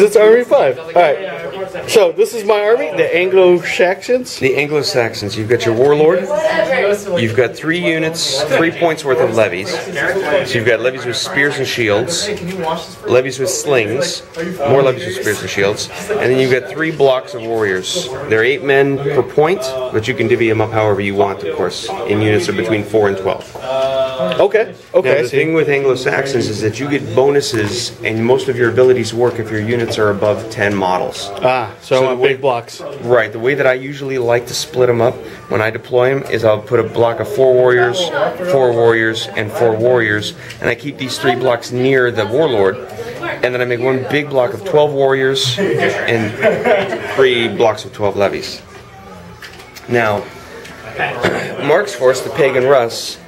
It's Army 5. Alright. So, this is my army, the Anglo-Saxons. The Anglo-Saxons. You've got your warlord. You've got 3 units, 3 points worth of levies. So you've got levies with spears and shields, levies with slings, more levies with spears and shields, and then you've got 3 blocks of warriors. There are 8 men per point, but you can divvy them up however you want, of course, in units of between 4 and 12. Okay. Now, the thing with Anglo-Saxons is that you get bonuses, and most of your abilities work if your units are above 10 models. So I want big blocks. Right. The way that I usually like to split them up when I deploy them is I'll put a block of 4 warriors, 4 warriors, and 4 warriors, and I keep these 3 blocks near the warlord, and then I make one big block of 12 warriors and 3 blocks of 12 levies. Now, Mark's force, the Pagan Russ,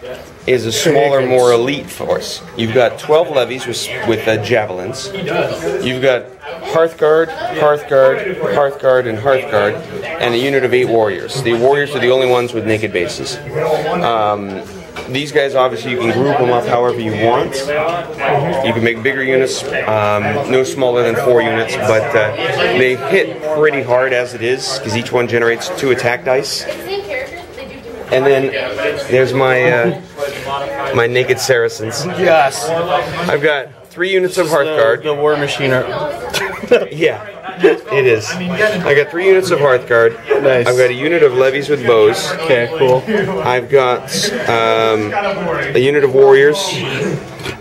is a smaller, more elite force. You've got 12 levies with javelins. You've got Hearthguard, Hearthguard, Hearthguard, and Hearthguard, and a unit of 8 warriors. The warriors are the only ones with naked bases. These guys, obviously, you can group them up however you want. You can make bigger units, no smaller than 4 units, but they hit pretty hard as it is, because each one generates 2 attack dice. And then there's my my naked Saracens. Yes. I've got 3 units of Hearthguard. The war machine. Yeah, it is. I got 3 units of Hearthguard. Nice. I've got a unit of levies with bows. Okay, cool. I've got a unit of warriors.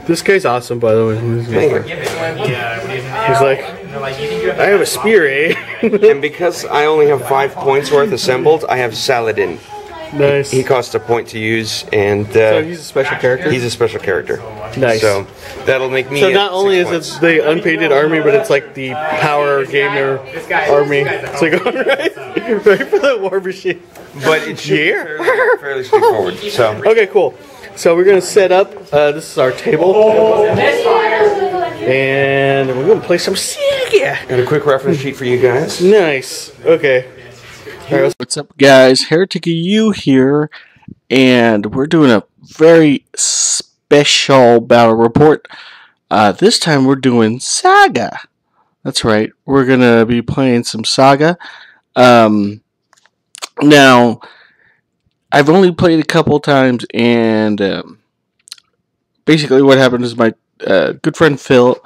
This guy's awesome, by the way. He's like, I have a spear, eh? And because I only have 5 points worth assembled, I have Saladin. Nice. He costs a point to use, and so he's a special character. He's a special character. Nice. So that'll make me. So not only is it the unpainted army, but it's like the power gamer army. It's like right for the war machine. But it's fairly straightforward. So okay, cool. So we're gonna set up. This is our table, and we're gonna play some Saga. And a quick reference sheet for you guys. Nice. Okay. Right, what's up, guys? Heretic U here, and we're doing a very special battle report. This time we're doing Saga. That's right. We're gonna be playing some Saga. Now, I've only played a couple times, and basically what happened is my good friend Phillip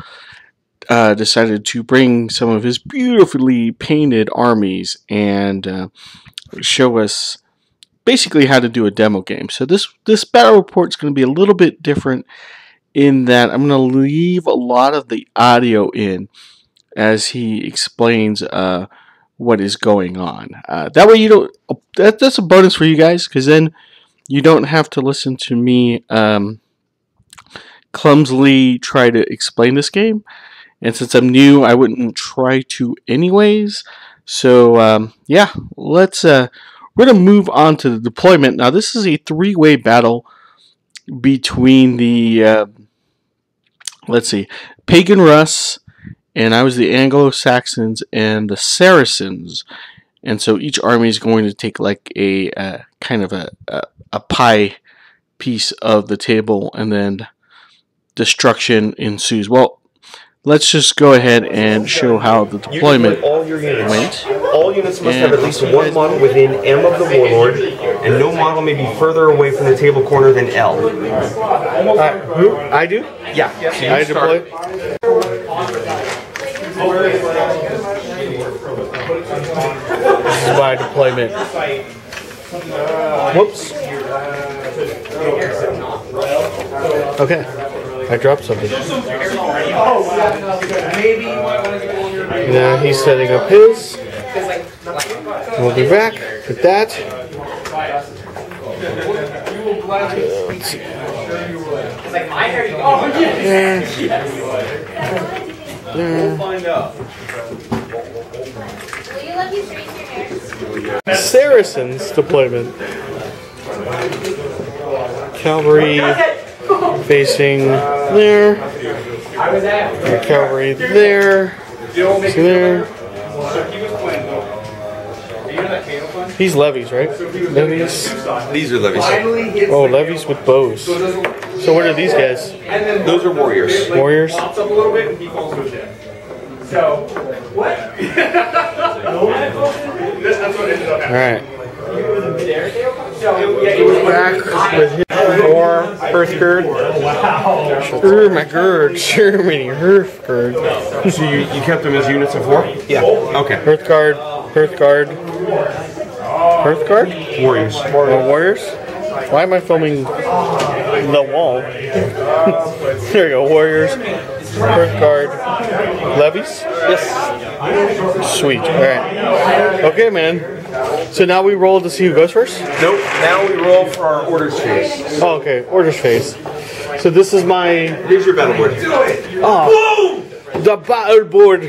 decided to bring some of his beautifully painted armies and show us basically how to do a demo game. So this battle report is going to be a little bit different in that I'm going to leave a lot of the audio in as he explains what is going on. That way you don't. That's a bonus for you guys, because then you don't have to listen to me clumsily try to explain this game. And since I'm new, I wouldn't try to anyways. So, yeah, we're going to move on to the deployment. Now, this is a 3-way battle between the, let's see, Pagan Russ, and I was the Anglo-Saxons, and the Saracens. And so each army is going to take like a kind of a pie piece of the table, and then destruction ensues. Well, let's just go ahead and show how the deployment went. All units must have at least 1 model within M of the warlord, and no model may be further away from the table corner than L. Who? I do? Yeah. So I deploy. This is my deployment. Whoops. Okay. I dropped something. Now he's setting up his. We'll be back with that. Let's see. Saracens deployment. Cavalry facing there. Cavalry there. There. These levies, right? Levies. These are levies. Oh, levies with bows. So what are these guys? Those are warriors. Warriors? So, what? All right. So, yeah, Back with his four first gird. Wow. My gird. Germany, Hearth gird. So you kept them as units of 4? Yeah. Okay. Hearth guard. Hearth guard. Hearth guard? Warriors. Warriors? Why am I filming the wall? There you go. Warriors. Hearth guard. Levies? Yes. Sweet. Alright. Okay, man. So now we roll to see who goes first? Nope. Now we roll for our orders phase. Oh, okay. Orders phase. So this is my... Here's your battle board. Oh. The battle board.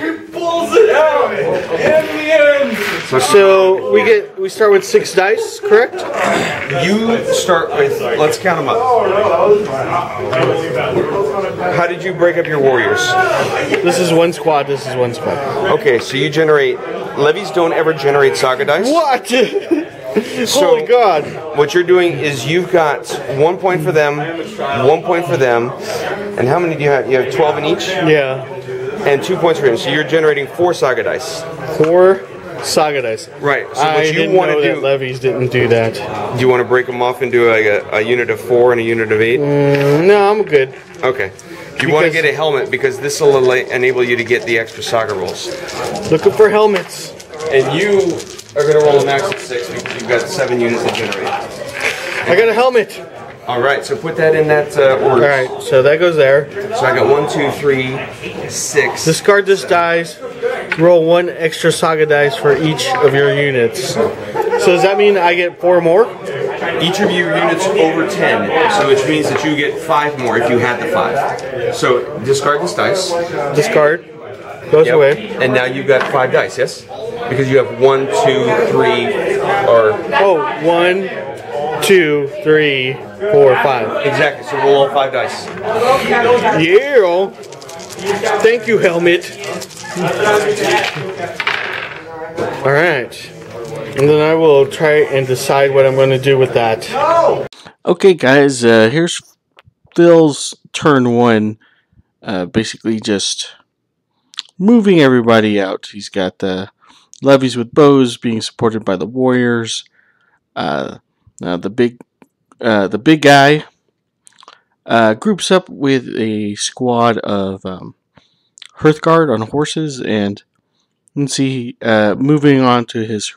pulls it out in the end. So we start with 6 dice, correct? You start with, let's count them up. How did you break up your warriors? This is one squad, this is one squad. Okay, so you generate, levies don't ever generate Saga dice. What? So holy God. What you're doing is you've got 1 point for them, 1 point for them, and how many do you have? You have 12 in each? Yeah. And 2 points for him, so you're generating 4 Saga dice. 4 Saga dice. Right, so I what you didn't want know to that do... levies didn't do that. Do you want to break them off into a unit of 4 and a unit of 8? No, I'm good. Okay. You want to get a helmet because this will enable you to get the extra Saga rolls. Looking for helmets. And you are going to roll a max of 6 because you've got 7 units to generate. I got a helmet. Alright, so put that in that order. Alright, so that goes there. So I got 1, 2, 3, 6. Discard this dice. Roll 1 extra Saga dice for each of your units. So does that mean I get 4 more? Each of your units over 10, so which means that you get 5 more if you had the 5. So discard this dice. Discard. Goes away. And now you've got 5 dice, yes? Because you have 1, 2, 3, or... Oh, 1, 2, 3, 4, 5. Exactly, so roll all 5 dice. Yeah. Thank you, helmet. Alright. And then I will try and decide what I'm going to do with that. Okay, guys, here's Phil's turn 1. Basically just moving everybody out. He's got the levies with bows being supported by the warriors. The big guy groups up with a squad of Hearthguard on horses, and you can see moving on to his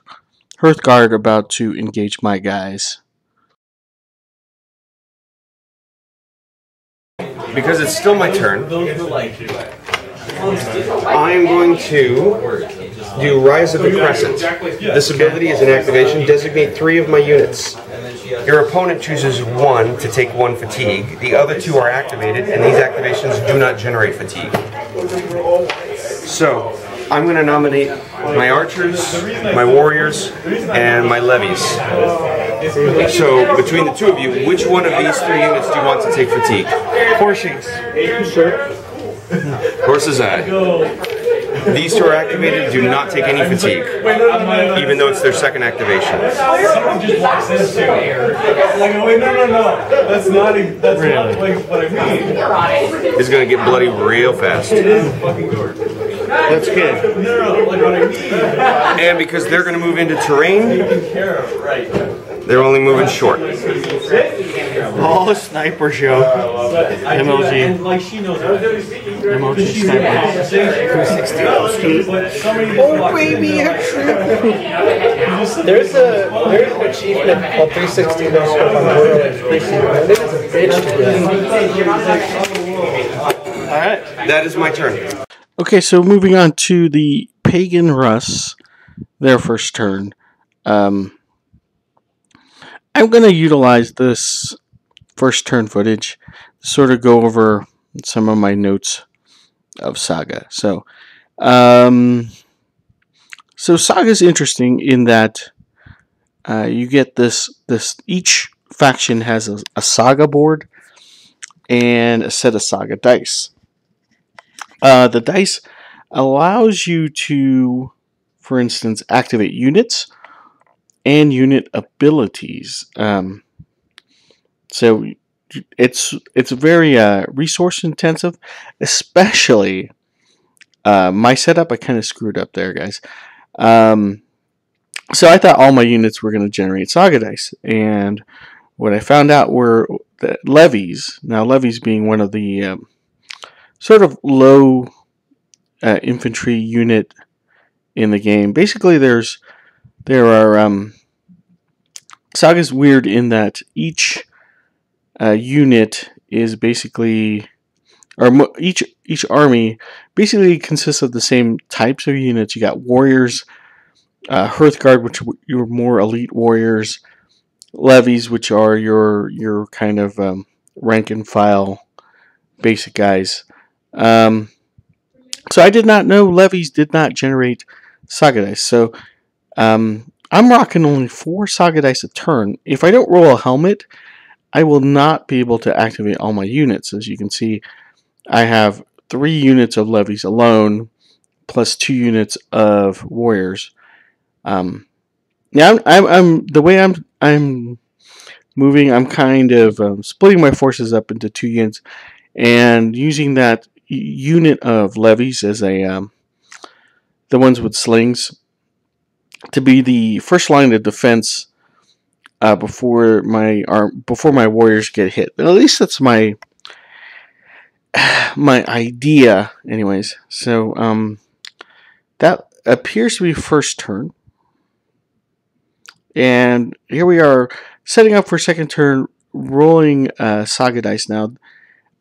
Hearthguard about to engage my guys. Because it's still my turn, I'm going to do Rise of the Crescent. This ability is an activation. Designate 3 of my units. Your opponent chooses 1 to take 1 fatigue. The other 2 are activated, and these activations do not generate fatigue. So, I'm going to nominate my archers, my warriors, and my levies. So, between the 2 of you, which one of these 3 units do you want to take fatigue? Horsings. Sure. Horse's eye. These 2 are activated, do not take any fatigue, even though it's their second activation. Someone just walks into like, wait, no. That's not like what I mean. It's going to get bloody real fast. That's good. No, like what I mean. And because they're going to move into terrain, they're only moving short. Oh, sniper show. MLG. Like she knows MLG sniper. 360. Oh, baby, There's an achievement called 360 no scope on Borderlands PC. That is a bitch to get. Alright. That is my turn. Okay, so moving on to the Pagan Russ, their first turn. I'm going to utilize this first turn footage to sort of go over some of my notes of Saga. So Saga is interesting in that you get this each faction has a Saga board and a set of Saga dice. The dice allows you to, for instance, activate units and unit abilities. So it's very resource intensive, especially my setup, I kind of screwed up there, guys. So I thought all my units were going to generate Saga dice, and what I found out were that levies. Now, levies being one of the sort of low infantry unit in the game. Basically, there are Saga's weird in that each unit is basically, or each army basically consists of the same types of units. You got warriors, Hearthguard, which are more elite warriors, levies, which are your kind of rank and file basic guys. So I did not know levies did not generate Saga dice. So I'm rocking only 4 Saga dice a turn. If I don't roll a helmet, I will not be able to activate all my units. As you can see, I have 3 units of levies alone, plus 2 units of warriors. Yeah, I'm the way I'm moving. I'm kind of splitting my forces up into 2 units, and using that unit of levies as a the ones with slings to be the first line of defense before my warriors get hit. At least that's my idea, anyways. So that appears to be first turn. And here we are setting up for second turn, rolling Saga dice. Now,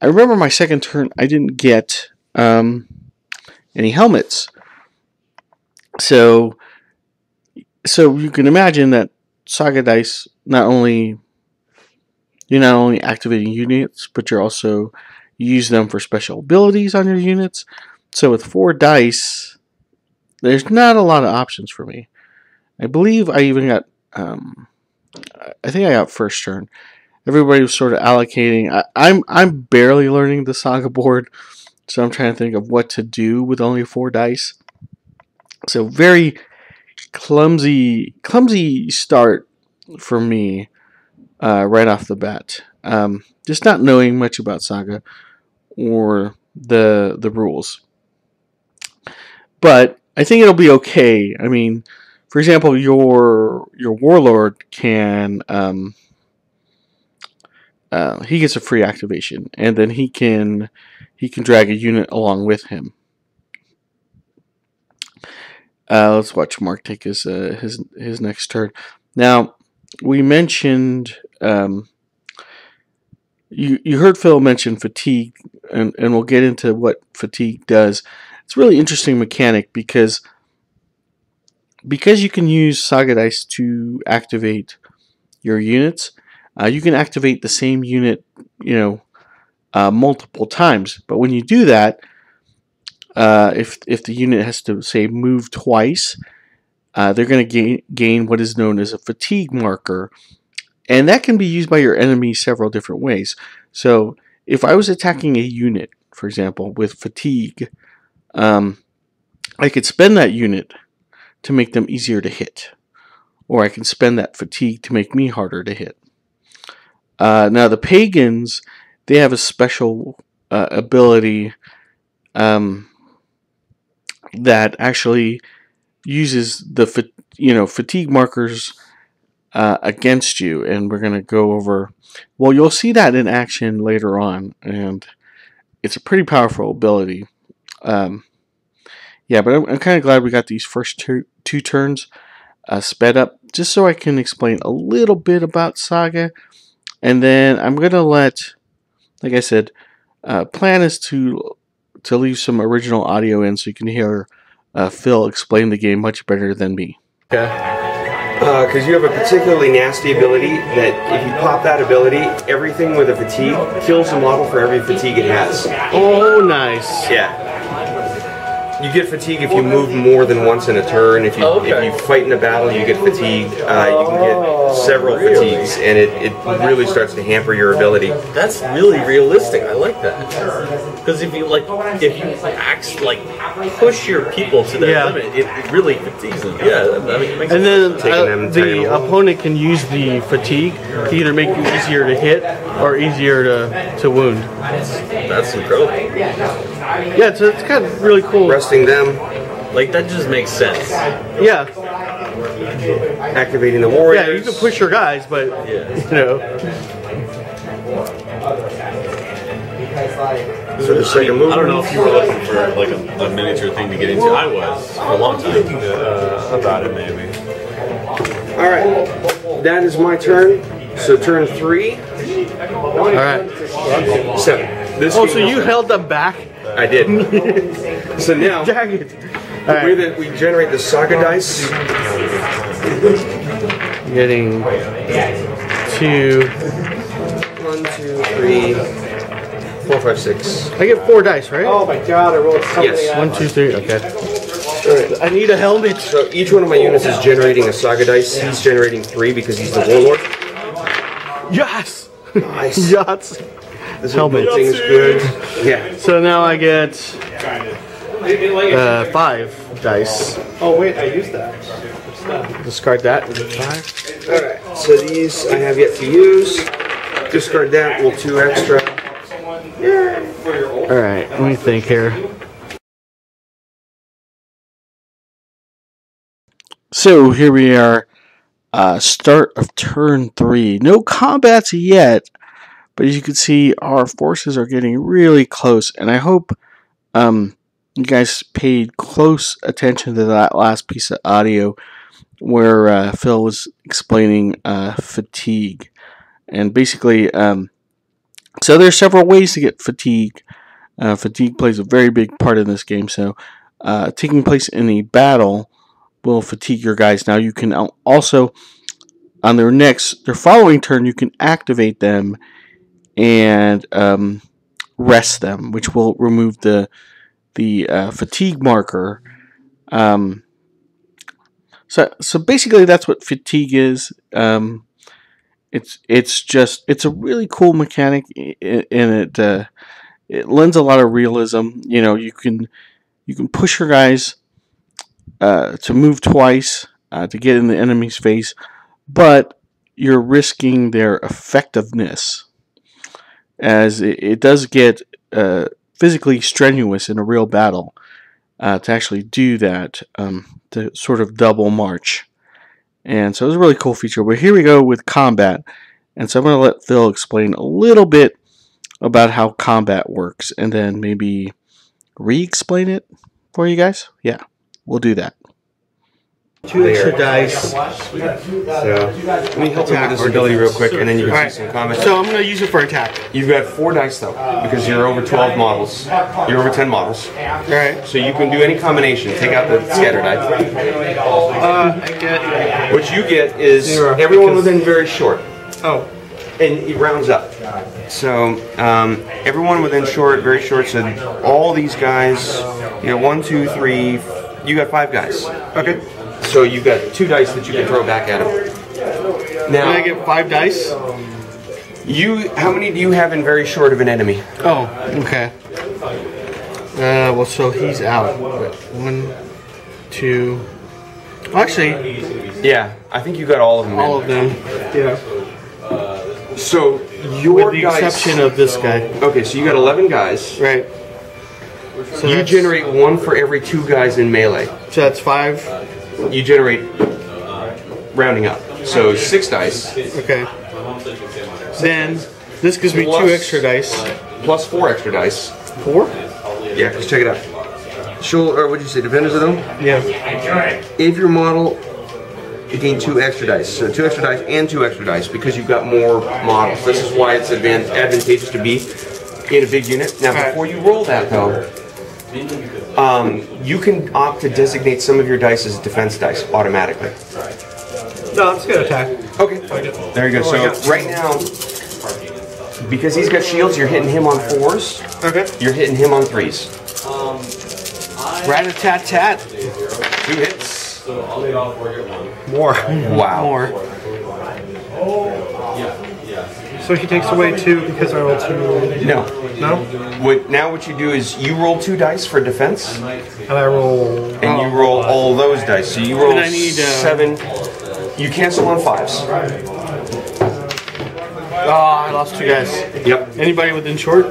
I remember my second turn, I didn't get any helmets. So you can imagine that Saga dice, you're not only activating units, but you're also use them for special abilities on your units. So with 4 dice, there's not a lot of options for me. I believe I even got, I think I got first turn. Everybody was sort of allocating. I'm barely learning the Saga board, so I'm trying to think of what to do with only 4 dice. So very clumsy start for me right off the bat. Just not knowing much about Saga or the rules. But I think it'll be okay. I mean, for example, your warlord can he gets a free activation, and then he can drag a unit along with him. Let's watch Mark take his next turn. Now, we mentioned you heard Phil mention fatigue, and we'll get into what fatigue does. It's a really interesting mechanic because you can use Saga dice to activate your units. You can activate the same unit, multiple times. But when you do that, if the unit has to, say, move twice, they're going to gain what is known as a fatigue marker. And that can be used by your enemy several different ways. So if I was attacking a unit, for example, with fatigue, I could spend that unit to make them easier to hit. Or I can spend that fatigue to make me harder to hit. Now the pagans, they have a special ability that actually uses the fatigue markers against you, and we're going to go over. Well, you'll see that in action later on, and it's a pretty powerful ability. Yeah, but I'm kind of glad we got these first two turns sped up, just so I can explain a little bit about Saga, and then I'm going to let, like I said, plan is to leave some original audio in so you can hear Phil explain the game much better than me. Okay. Because you have a particularly nasty ability that if you pop that ability, everything with a fatigue kills the model for every fatigue it has. Oh, nice. Yeah. You get fatigue if you move more than once in a turn. If you fight in a battle, you get fatigue. You can get several fatigues, and it really starts to hamper your ability. That's really realistic. I like that. Because if you push your people to their limit, it really fatigues them. Yeah, I mean, it makes and then the opponent can use the fatigue to either make you easier to hit or easier to wound. That's incredible. Yeah, it's kind of really cool. Resting them, Like, that just makes sense. Yeah. activating the warriors. Yeah, you can push your guys, but, you know. So the second move. I don't know if you were looking for like a miniature thing to get into. I was for a long time. About it, maybe. All right, that is my turn. So turn 3, All right. 7. This Oh, game so you is- held them back? I did. So now, the Dang it. way that we generate the Saga dice. Getting 2. 1, 2, 3, 4, 5, 6. I get 4 dice, right? Oh my god, I rolled so Yes. many. 1, 2, 3. Okay. I need a helmet. So each one of my units is generating a Saga dice. He's generating 3 because he's the warlord. Yes. Nice. Yes. This Helmet. thing is good. Yeah. So now I get 5 dice. Oh wait, I used that. Discard that. 5. Alright, so these I have yet to use. Discard that, roll 2 extra. All right. Let me think here. So here we are. Start of turn 3. No combats yet, but as you can see, our forces are getting really close, and I hope you guys paid close attention to that last piece of audio where Phil was explaining fatigue, and basically, so there's several ways to get fatigue. Fatigue plays a very big part in this game. So, taking place in a battle will fatigue your guys. Now, you can also on their following turn, you can activate them and rest them, which will remove the fatigue marker. So basically, that's what fatigue is. It's a really cool mechanic, and it lends a lot of realism. You know, you can push your guys to move twice to get in the enemy's face, but you're risking their effectiveness, as it does get physically strenuous in a real battle to actually do that, to sort of double march. And so it was a really cool feature. But here we go with combat. And so I'm going to let Phil explain a little bit about how combat works, and then maybe re-explain it for you guys. Yeah, we'll do that. 2 extra dice. So let me help you with this ability real quick, and then you can see some comments. So I'm going to use it for attack. You've got 4 dice though, because you're over 12 models. You're over 10 models. Alright. So you can do any combination. Take out the scatter die. I get... What you get is 0, everyone within very short. Oh. And it rounds up. So everyone within short, very short. So all these guys, you know, 1, 2, 3. You got 5 guys. Okay. So you've got 2 dice that you can throw back at him. Now, And I get 5 dice? how many do you have in very short of an enemy? Oh, okay. Well, so he's out. 1, 2... Actually, Yeah, I think you got all of them. all of them. Yeah. So your With the guys, exception of this guy. Okay, so you got 11 guys. Right. So You that's- generate 1 for every 2 guys in melee. So that's 5. You generate, rounding up, so 6 dice. Okay. Then this gives me 2 Plus- extra dice. Plus 4 extra dice. 4? Yeah, let's check it out. Or what'd you say, defenders of them? Yeah. If your model, you gain 2 extra dice. So 2 extra dice and 2 extra dice because you've got more models. This is why it's advantageous to be in a big unit. Now, before you roll that though, you can opt to designate some of your dice as defense dice automatically. No, I'm just gonna attack. Okay. There you go. So right now, because he's got shields, you're hitting him on 4s. Okay. You're hitting him on 3s. Rat-a-tat-tat. 2 hits. More. Wow. More. So he takes away 2 because I rolled 2. No. No? Now what you do is you roll 2 dice for defense, And I roll. and you roll all those dice. So you roll And I need, 7. You cancel on 5s. Oh, I lost 2 guys. Yep. Anybody within short?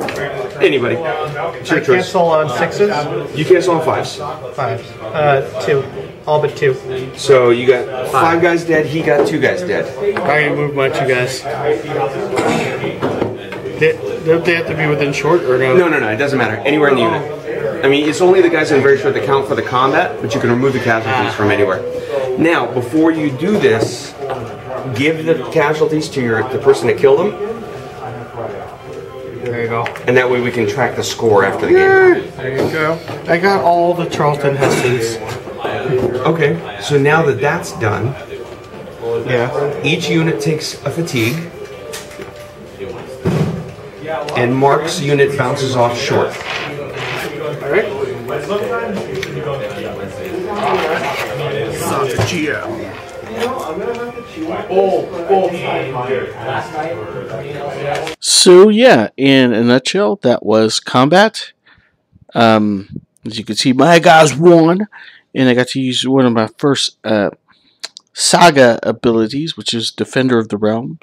Anybody. It's your I choice. cancel on 6s. You cancel on 5s. 5s. 2. All but 2. So you got 5 guys dead, he got 2 guys dead. I moved my 2 guys. Don't they have to be within short or no? No, it doesn't matter. Anywhere in the unit. I mean, it's only the guys in very short that count for the combat, but you can remove the casualties from anywhere. Now, before you do this, give the casualties to the person that killed them. There you go. And that way we can track the score after the game. There you go. I got all the Charlton Hestons. Okay, so now that that's done, Yeah. each unit takes a fatigue, and Mark's unit bounces off short. Alright. Saga Geo. So yeah, in a nutshell, that was combat. As you can see, my guys won, and I got to use one of my first Saga abilities, which is Defender of the Realm.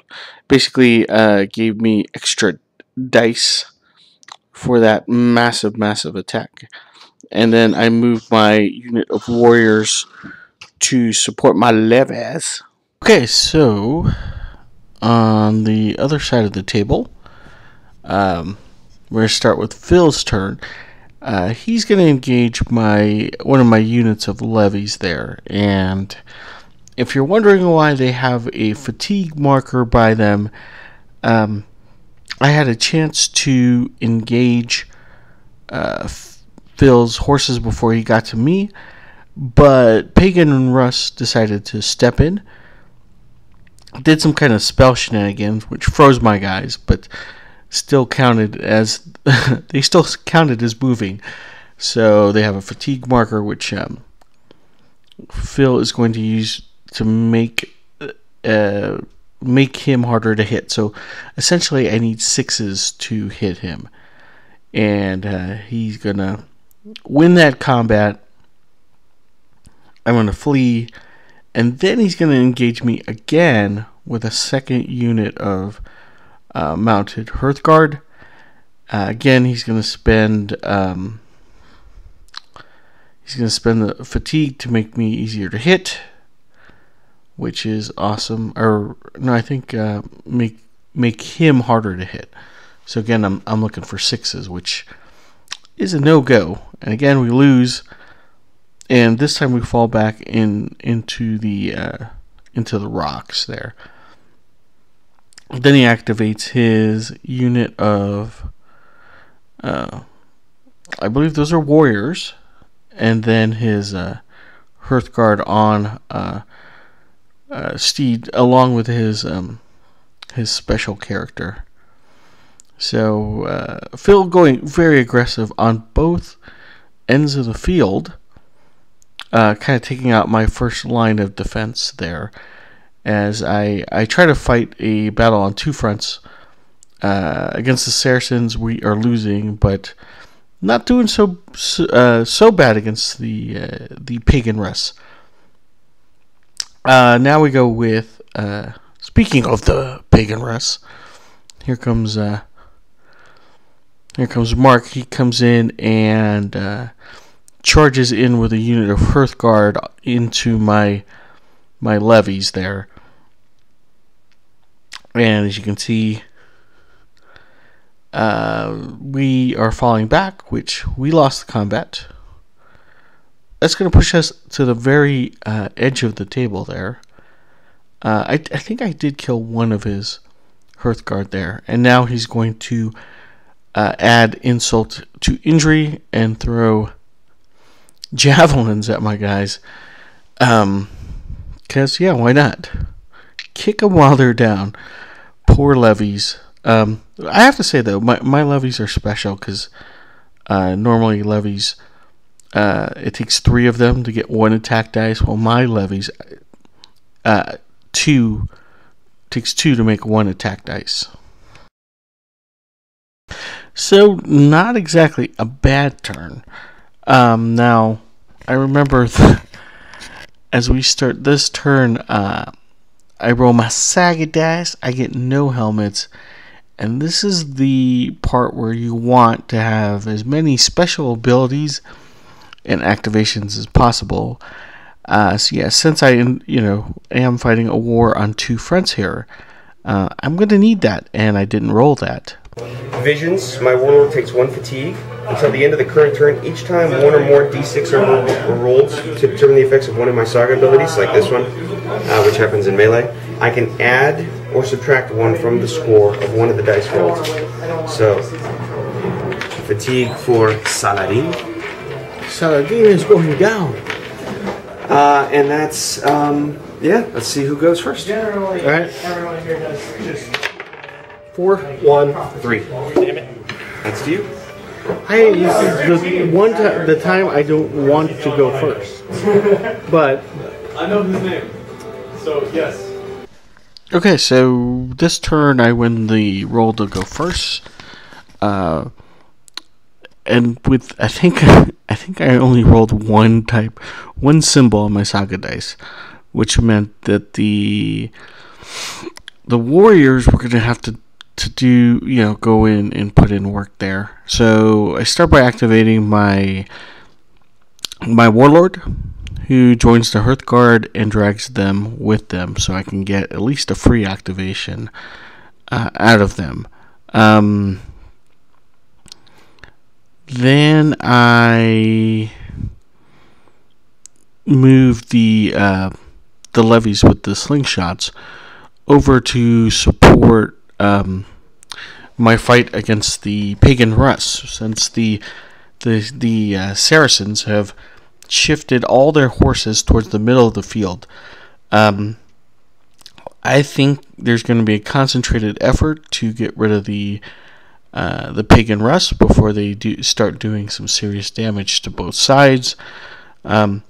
Basically, gave me extra dice for that massive attack. And then I moved my unit of warriors to support my levies. Okay, so on the other side of the table, we're going to start with Phil's turn. He's going to engage one of my units of levies there. And if you're wondering why they have a fatigue marker by them, I had a chance to engage Phil's horses before he got to me, but Pagan and Russ decided to step in. Did some kind of spell shenanigans, which froze my guys, but still counted as they still counted as moving. So they have a fatigue marker, which Phil is going to use to make him harder to hit. So essentially, I need 6s to hit him, and he's gonna win that combat. I'm gonna flee, and then he's gonna engage me again with a second unit of mounted Hearthguard. Again, he's gonna spend the fatigue to make me easier to hit, which is awesome. Or no, I think make him harder to hit. So again, I'm looking for 6s, which is a no-go. And again, we lose, and this time we fall back into the rocks there. Then he activates his unit of, I believe those are warriors, and then his Hearthguard on Steed, along with his special character. So Phil going very aggressive on both ends of the field, kind of taking out my first line of defense there, as I try to fight a battle on 2 fronts. Against the Saracens, we are losing, but not doing so bad against the pagan Russ. Now we go with speaking of the pagan Russ. Here comes Mark. He comes in and charges in with a unit of Hearthguard into my levies there. And as you can see, we are falling back, which we lost the combat. That's going to push us to the very edge of the table there. I think I did kill one of his Hearthguard there, and now he's going to add insult to injury and throw javelins at my guys. Because, yeah, why not? Kick them while they're down. Poor levies. I have to say, though, my levies are special because normally levies, it takes 3 of them to get 1 attack dice, while my levies, 2 takes 2 to make 1 attack dice. So, not exactly a bad turn. Now, I remember as we start this turn, I roll my Saga dice, I get no helmets, And this is the part where you want to have as many special abilities and activations as possible. So yeah, since I am fighting a war on 2 fronts here, I'm going to need that, and I didn't roll that. Visions, my warlord takes 1 fatigue until the end of the current turn. Each time 1 or more d6 are rolled to determine the effects of one of my Saga abilities, like this one, which happens in melee, I can add or subtract 1 from the score of one of the dice rolled. So, fatigue for Saladin. Saladin is going down. And that's, yeah, let's see who goes first. Generally, Alright. everyone here does just 4, 1, 3. Damn it. That's to you. The time I don't want to go first, but I know his name. So, yes. Okay, so this turn I win the roll to go first. And with I think I only rolled one symbol on my Saga dice, which meant that the warriors were going to have to do, go in and put in work there. So I start by activating my warlord, who joins the Hearthguard and drags them with them, so I can get at least a free activation out of them. Then I move the levies with the slingshots over to support my fight against the pagan Russ, since the Saracens have shifted all their horses towards the middle of the field. I think there's going to be a concentrated effort to get rid of the pagan Russ before they start doing some serious damage to both sides. From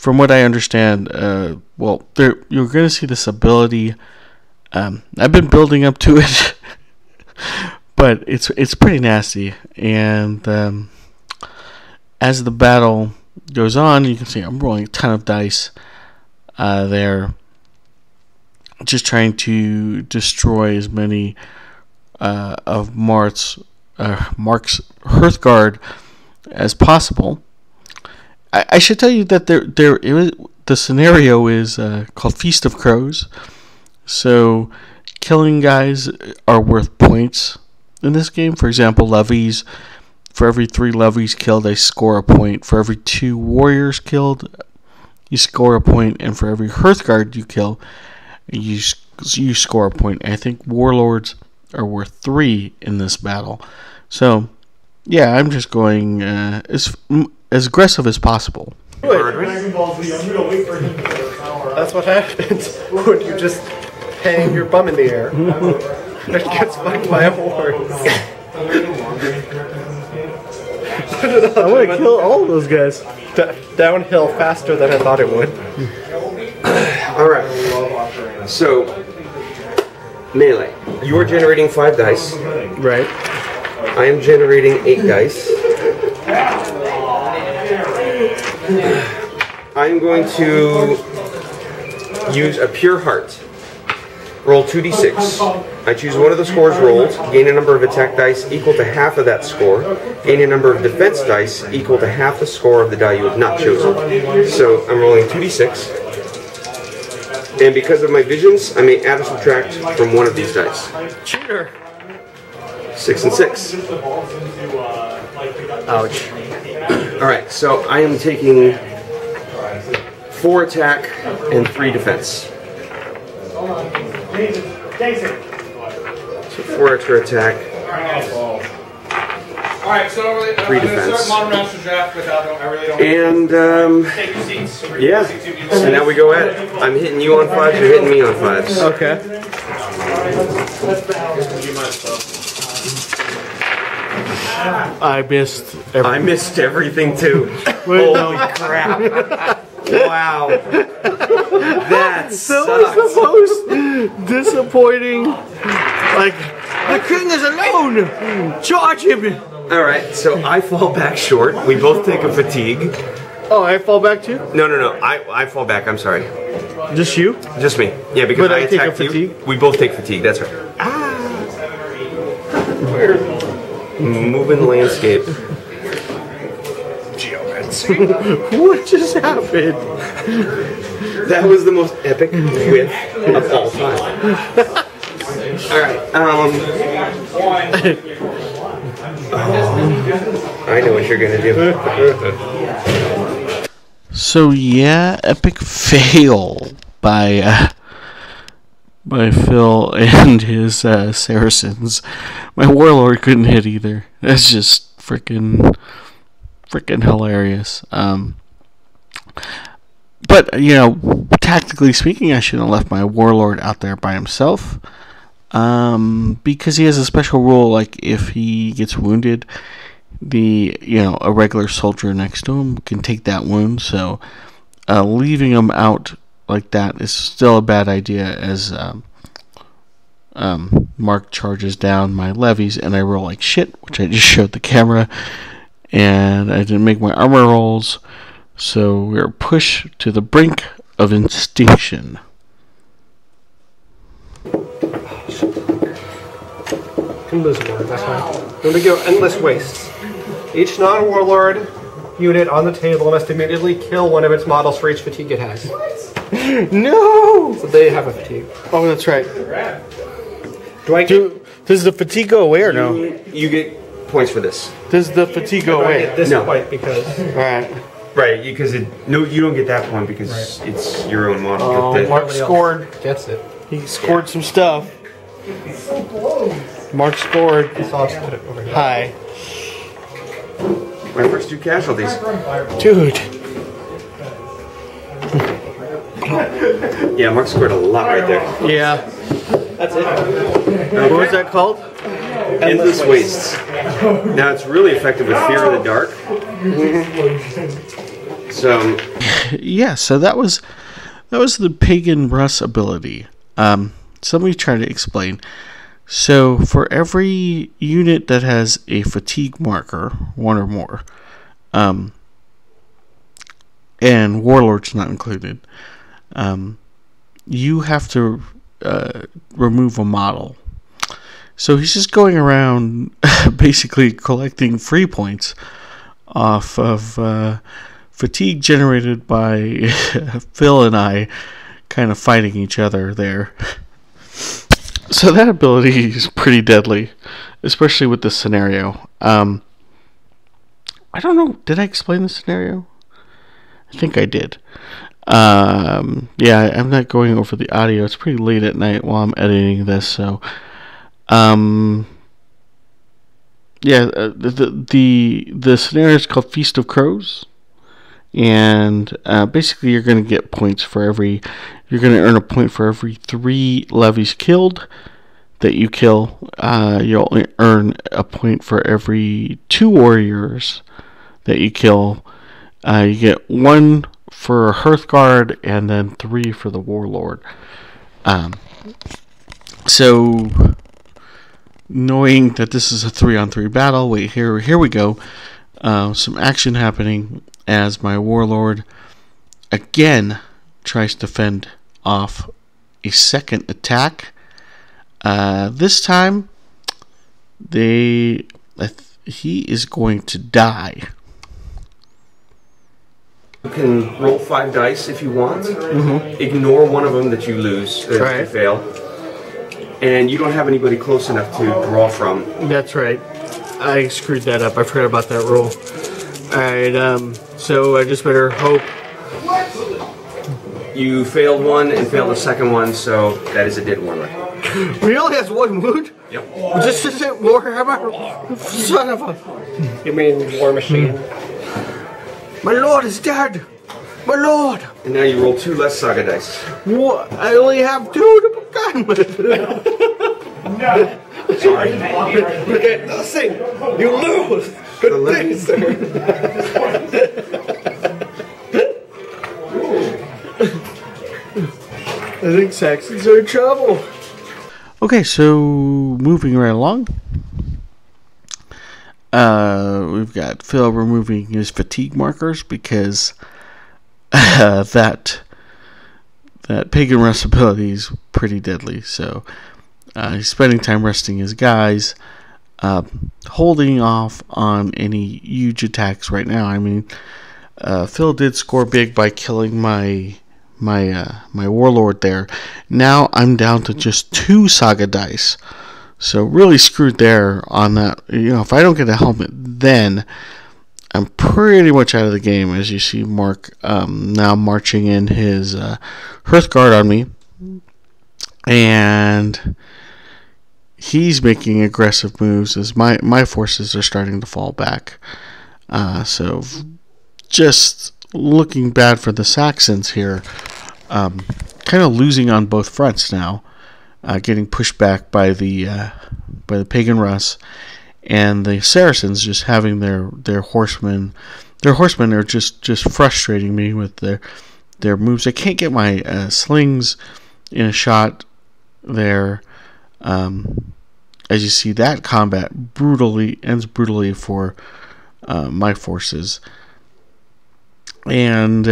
what I understand, you're going to see this ability. I've been building up to it, but it's pretty nasty. And as the battle goes on, you can see I'm rolling a ton of dice there, just trying to destroy as many of Mark's Hearthguard as possible. I should tell you that the scenario is called Feast of Crows. So killing guys are worth points in this game. For example, levies. For every 3 levies killed, I score a point. For every 2 warriors killed, you score a point. And for every Hearthguard you kill, you score a point. I think warlords are worth 3 in this battle. So, yeah, I'm just going as aggressive as possible. That's what happens when you just hang your bum in the air. It gets fucked by a horse. I want to kill all of those guys. Downhill faster than I thought it would. Alright. So, melee. You are generating 5 dice. Right. I am generating 8 dice. I'm going to use a pure heart. Roll 2d6. I choose one of the scores rolled, gain a number of attack dice equal to half of that score, gain a number of defense dice equal to half the score of the die you have not chosen. So I'm rolling 2d6. And because of my visions, I may add or subtract from one of these dice. Cheater! 6 and 6. Ouch. Alright, so I am taking 4 attack and 3 defense. So 4 extra attack. Alright, so 3 I'm going to defense. start Modern Master Draft without, I really don't And, take your seats. yeah. So now we go at it. I'm hitting you on 5s, you're hitting me on 5s. Okay. I missed everything. I missed everything too. Holy crap. Wow. That sucks. That was the most disappointing. Like, the king is alone! Charge him! Alright, so I fall back short. We both take a fatigue. Oh, I fall back too? No. I fall back, I'm sorry. Just you? Just me. Yeah, because But I I take a attacked you. fatigue? We both take fatigue, that's right. moving the landscape. What just happened? That was the most epic whiff of all time. Alright, I know what you're gonna do. So yeah, epic fail by Phil and his Saracens. My Warlord couldn't hit either. That's just freaking hilarious. But tactically speaking, I shouldn't have left my Warlord out there by himself. Because he has a special rule, like if he gets wounded, a regular soldier next to him can take that wound. So leaving him out like that is still a bad idea, as Mark charges down my levies and I roll like shit, which I just showed the camera, and I didn't make my armor rolls, so we're pushed to the brink of extinction. Invisible, that's fine. Then we go endless wastes. Each non-warlord unit on the table must immediately kill one of its models for each fatigue it has. No! So they have a fatigue. Oh, that's right. Does the fatigue go away or no? You get points for this. Does the fatigue go away? At this point, because Alright. Right, because you don't get that point because it's your own model. Oh, Mark scored. gets it. He scored some stuff. Mark scored. So I'll just put it over here. High. My first 2 casualties. Dude. Yeah, Mark scored a lot right there. Yeah. That's it. What was that called? Endless wastes. Now it's really effective with Fear of the Dark. So Yeah, so that was the Pagan Russ ability. Somebody tried to explain. So for every unit that has a fatigue marker, one or more, and Warlord's not included, you have to remove a model. So he's just going around basically collecting free points off of fatigue generated by Phil and I kind of fighting each other there. So that ability is pretty deadly, especially with this scenario. I don't know, did I explain the scenario? I think I did. Yeah, I'm not going over the audio. It's pretty late at night while I'm editing this, so yeah, the scenario is called Feast of Crows, and basically you're going to get points for you're going to earn a point for every 3 levies killed that you kill. You'll only earn a point for every 2 warriors that you kill. You get 1 for a Hearthguard and then 3 for the Warlord. So knowing that this is a 3-on-3 battle, wait, here we go. Some action happening as my Warlord again tries to fend off a second attack. This time he is going to die. you can roll 5 dice if you want. Ignore one of them that you lose, that you fail. And you don't have anybody close enough to draw from. That's right. I screwed that up. I forgot about that rule. Alright, so I just better hope. You failed one and failed the second one, so that is a dead Warlord. He only has 1 wound? Yep. This isn't Warhammer? Son of a... You mean War Machine? My lord is dead! My lord! And now you roll 2 less Saga dice. What? I only have 2 to begin with. Sorry. You get nothing! You lose! Good thing, sir! I think Saxons are in trouble. Okay, so moving right along. We've got Phil removing his fatigue markers because that Pagan Rust ability is pretty deadly. So he's spending time resting his guys. holding off on any huge attacks right now. I mean, Phil did score big by killing my warlord there. Now I'm down to just 2 Saga dice. So really screwed there on that. If I don't get a helmet, then I'm pretty much out of the game. As you see, Mark now marching in his Hearthguard on me, and he's making aggressive moves as my forces are starting to fall back. So just looking bad for the Saxons here. Kind of losing on both fronts now. Getting pushed back by the pagan Russ, and the Saracens just having their horsemen. Their horsemen are just frustrating me with their moves. I can't get my slings in a shot there. As you see, that combat ends brutally for my forces, and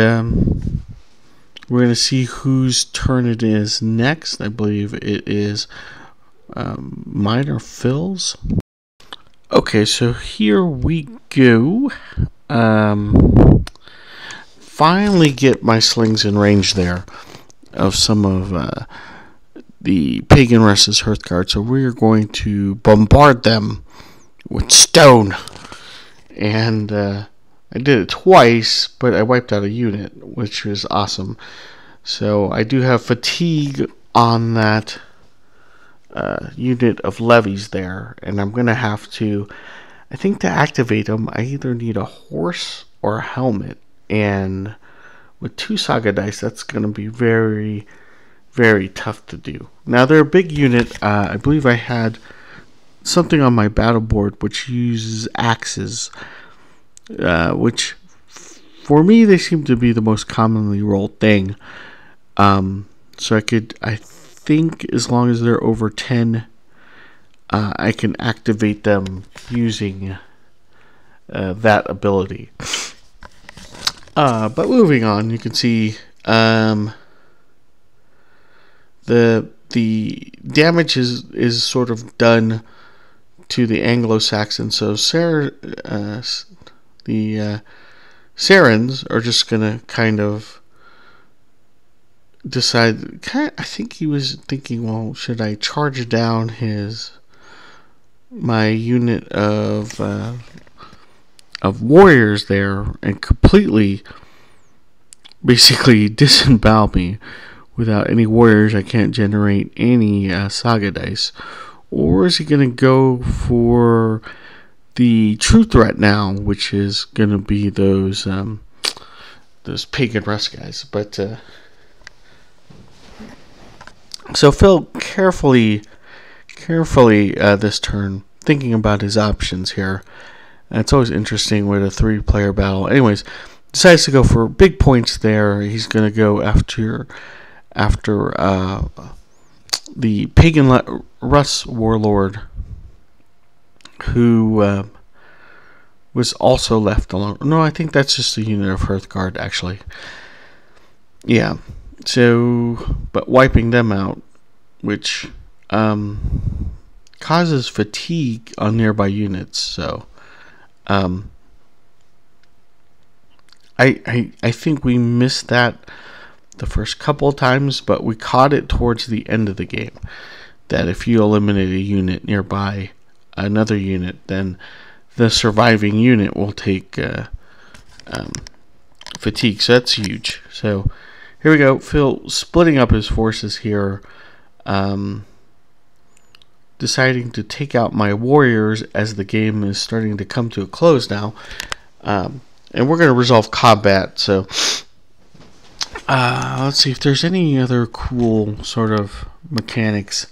we're going to see whose turn it is next. I believe it is mine or Phil's. Okay, so here we go. Finally get my slings in range there of some of the Pagan Russ's Hearthguard. So we're going to bombard them with stone. And I did it twice, but I wiped out a unit, which was awesome. So I do have fatigue on that unit of levies there, and I'm going to have to, I think to activate them, I either need a horse or a helmet, and with 2 Saga dice, that's going to be very, very tough to do. Now, they're a big unit. I believe I had something on my battle board which uses axes, which for me they seem to be the most commonly rolled thing. So I think as long as they're over 10, I can activate them using that ability. But moving on, you can see the damage is sort of done to the Anglo-Saxons. So the Sarans are just gonna kind of decide. I think he was thinking, well, should I charge down my unit of warriors there and completely, basically disembowel me? Without any warriors, I can't generate any Saga dice. Or is he going to go for the true threat now, which is going to be those Pagan Russ guys? But so Phil carefully this turn, thinking about his options here. And it's always interesting with a 3-player battle. Anyways, decides to go for big points there. He's going to go after the Pagan Russ warlord, who was also left alone. No, I think that's just a unit of Hearthguard, actually. Yeah. So, but wiping them out, which causes fatigue on nearby units. So, I think we missed that the first couple of times, but we caught it towards the end of the game. That if you eliminate a unit nearby another unit, then the surviving unit will take fatigue. So that's huge. So here we go. Phil splitting up his forces here, deciding to take out my warriors as the game is starting to come to a close now. And we're going to resolve combat. So let's see if there's any other cool sort of mechanics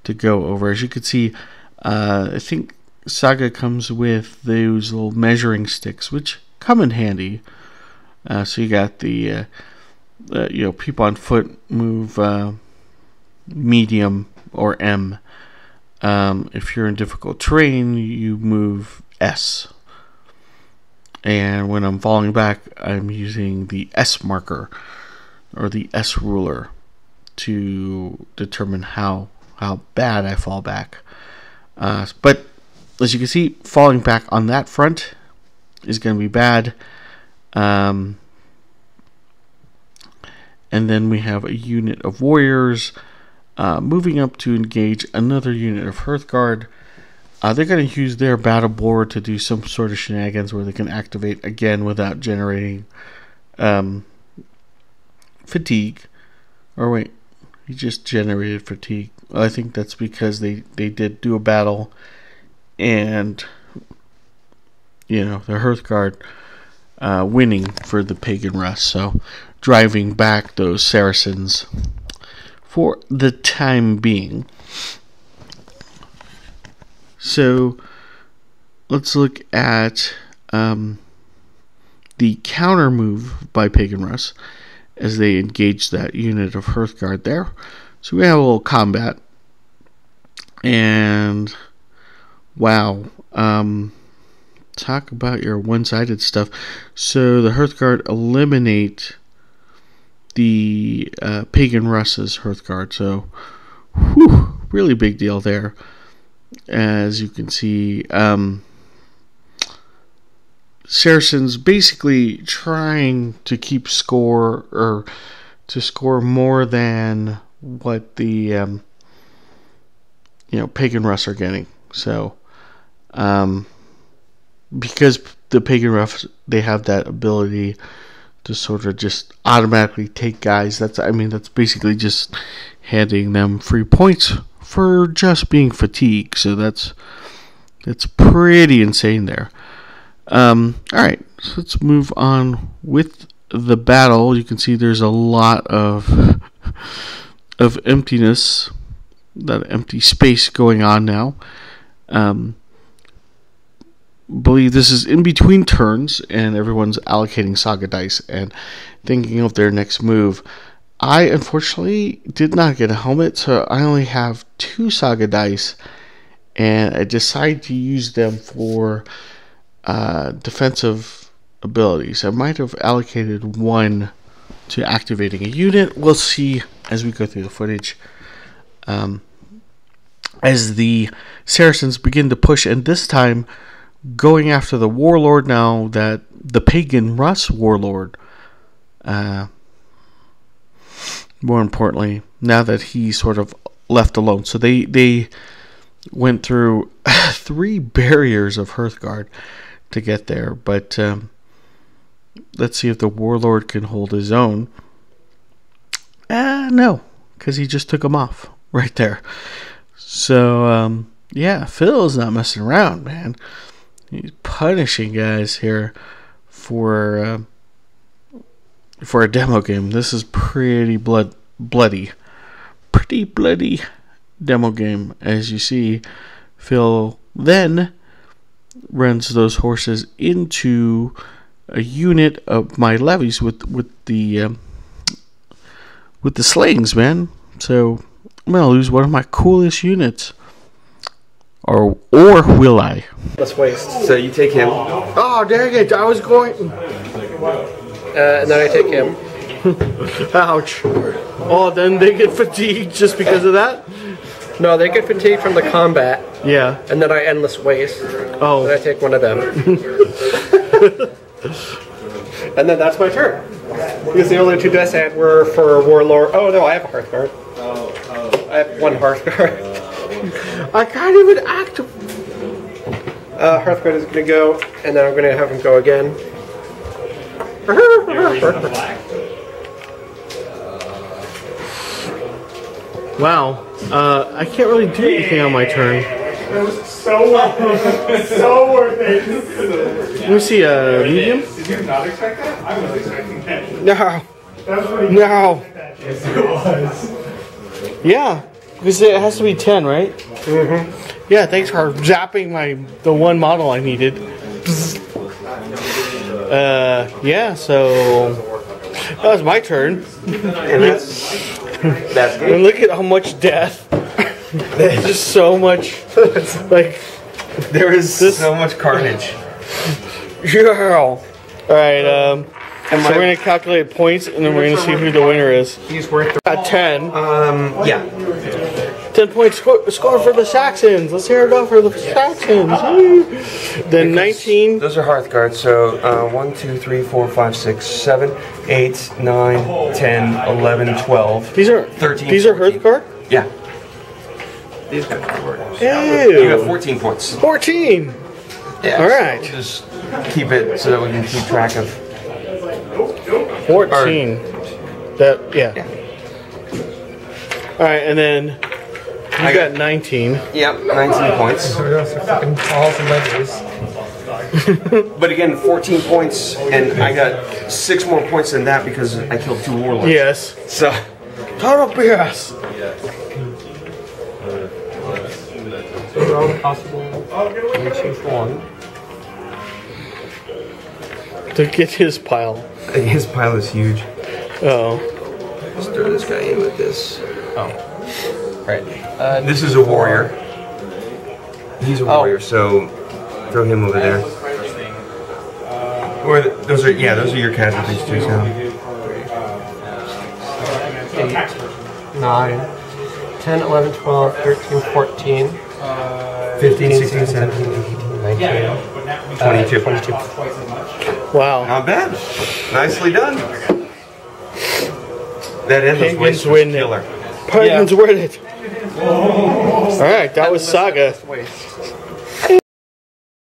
to go over. As you can see, I think Saga comes with those little measuring sticks, which come in handy. So you got the people on foot move medium or M. If you're in difficult terrain, you move S. And when I'm falling back, I'm using the S marker or the S ruler to determine how bad I fall back. But as you can see, falling back on that front is going to be bad. And then we have a unit of warriors moving up to engage another unit of Hearthguard. They're going to use their battle board to do some sort of shenanigans where they can activate again without generating fatigue. Or wait, he just generated fatigue. I think that's because they did do a battle, and you know, the Hearthguard winning for the Pagan Rust, so driving back those Saracens for the time being. So let's look at the counter move by Pagan Rust as they engage that unit of Hearthguard there. So we have a little combat, and wow, talk about your one-sided stuff. So the Hearthguard eliminate the Pagan Rust's Hearthguard, so whew, really big deal there. As you can see, Saracens basically trying to keep score, or to score more than what the Pagan Rust are getting. So because the Pagan Rust, they have that ability to sort of just automatically take guys. That's basically just handing them free points for just being fatigued. So that's pretty insane there. Alright, so let's move on with the battle. You can see there's a lot of emptiness, that empty space going on now. Believe this is in between turns, and everyone's allocating Saga dice and thinking of their next move. I unfortunately did not get a helmet, so I only have 2 Saga dice, and I decided to use them for defensive abilities. I might have allocated 1 to activating a unit. We'll see as we go through the footage. As the Saracens begin to push, and this time going after the Warlord, now that the Pagan Rust Warlord, more importantly, now that he's sort of left alone. So they went through 3 barriers of Hearthguard to get there, but let's see if the Warlord can hold his own. No, because he just took him off right there. So yeah, Phil's not messing around, man. He's punishing guys here for a demo game. This is pretty bloody demo game. As you see, Phil then runs those horses into a unit of my levies with the slings, man. So I'm gonna lose one of my coolest units. Or will I? Let's waste. So you take him. Oh, dang it! I was going. And then I take him. Ouch. Oh, then they get fatigued just because of that? No, they get fatigued from the combat. Yeah. And then I endless waste. Oh. And I take one of them. And then that's my turn. Because the only 2 dice I had were for Warlord. Oh no, I have a Hearthguard. I have 1 Hearthguard. I can't even act. Hearthguard is going to go, and then I'm going to have him go again. Wow. I can't really do anything on my turn. That was so worth it. Let me see, medium? Did you not expect that? I was expecting that. No. That was pretty No. Yes, it was. Yeah. Because it has to be 10, right? Mm-hmm. Yeah, thanks for zapping the 1 model I needed. Yeah, so that was my turn. And that's And look at how much death. There's just so much. Like, there is so much carnage. yeah. Alright, so we're going to calculate points, and then we're going to see who the winner is. He's worth At 10. Yeah. 10 points score for the Saxons. Let's hear it up for the Saxons. Then 19. Those are hearth cards. So 1, 2, 3, 4, 5, 6, 7, 8, 9, 10, 11, 12. These are 13. These 14. Are hearth card? Yeah. These guys are warriors. Ew. You got 14 points. 14. Yeah. All right. So just keep it so that we can keep track of. 14. That yeah. All right, and then you got 19. Yep, 19 points. Fucking balls and legs. But again, 14 points, and I got 6 more points than that because I killed 2 warlords. Yes. So, turn up your ass. Wrong possible. 2 for 1. To get his pile. His pile is huge. Oh. Let's throw this guy in with this. Oh. Right. This is a warrior. He's a warrior, so throw him over there. Or those are those are your casualties too. So 8, 9, 10, 11, 12, 13, 14, 15, 16, 17, 18, 19, 22. 22. Wow. Not bad. Nicely done. That endless Penguins waste was win it. killer. Penguins win it. All right, that was Saga.